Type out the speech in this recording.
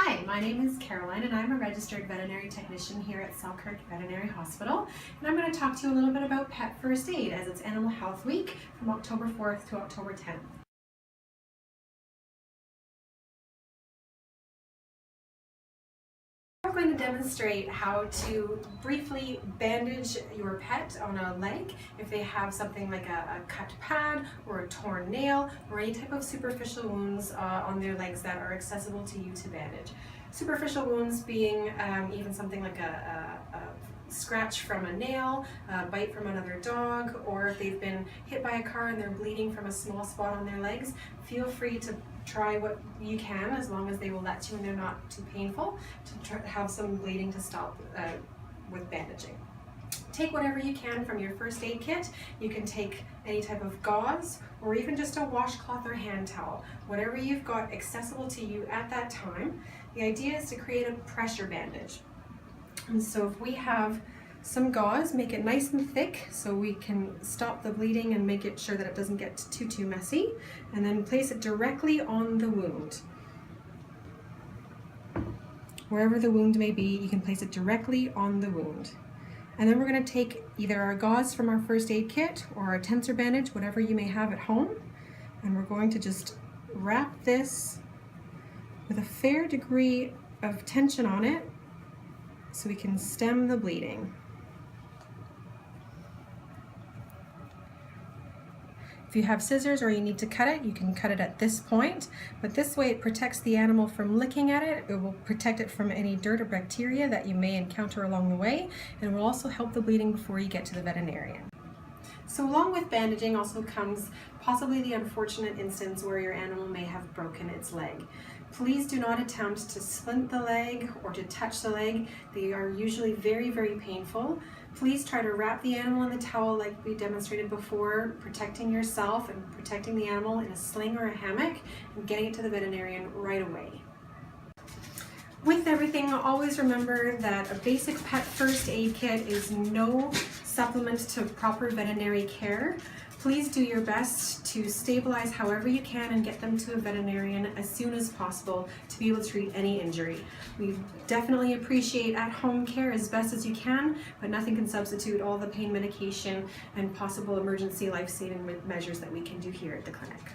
Hi, my name is Caroline and I'm a registered veterinary technician here at Selkirk Veterinary Hospital, and I'm going to talk to you a little bit about Pet First Aid as it's Animal Health Week from October 4th to October 10th. I'm going to demonstrate how to briefly bandage your pet on a leg if they have something like a cut pad or a torn nail or any type of superficial wounds on their legs that are accessible to you to bandage. Superficial wounds being even something like a scratch from a nail, a bite from another dog, or if they've been hit by a car and they're bleeding from a small spot on their legs, feel free to try what you can as long as they will let you and they're not too painful to have some bleeding to stop with bandaging. Take whatever you can from your first aid kit. You can take any type of gauze or even just a washcloth or hand towel, whatever you've got accessible to you at that time. The idea is to create a pressure bandage. And so if we have some gauze, make it nice and thick so we can stop the bleeding and make it sure that it doesn't get too messy, and then place it directly on the wound. Wherever the wound may be, you can place it directly on the wound. And then we're going to take either our gauze from our first aid kit or our tensor bandage, whatever you may have at home, and we're going to just wrap this with a fair degree of tension on it so we can stem the bleeding. If you have scissors or you need to cut it, you can cut it at this point, but this way it protects the animal from licking at it. It will protect it from any dirt or bacteria that you may encounter along the way, and it will also help the bleeding before you get to the veterinarian. So along with bandaging also comes possibly the unfortunate instance where your animal may have broken its leg. Please do not attempt to splint the leg or to touch the leg. They are usually very, very painful. Please try to wrap the animal in the towel like we demonstrated before, protecting yourself and protecting the animal in a sling or a hammock and getting it to the veterinarian right away. With everything, always remember that a basic pet first aid kit is no supplement to proper veterinary care. Please do your best to stabilize however you can and get them to a veterinarian as soon as possible to be able to treat any injury. We definitely appreciate at-home care as best as you can, but nothing can substitute all the pain medication and possible emergency life-saving measures that we can do here at the clinic.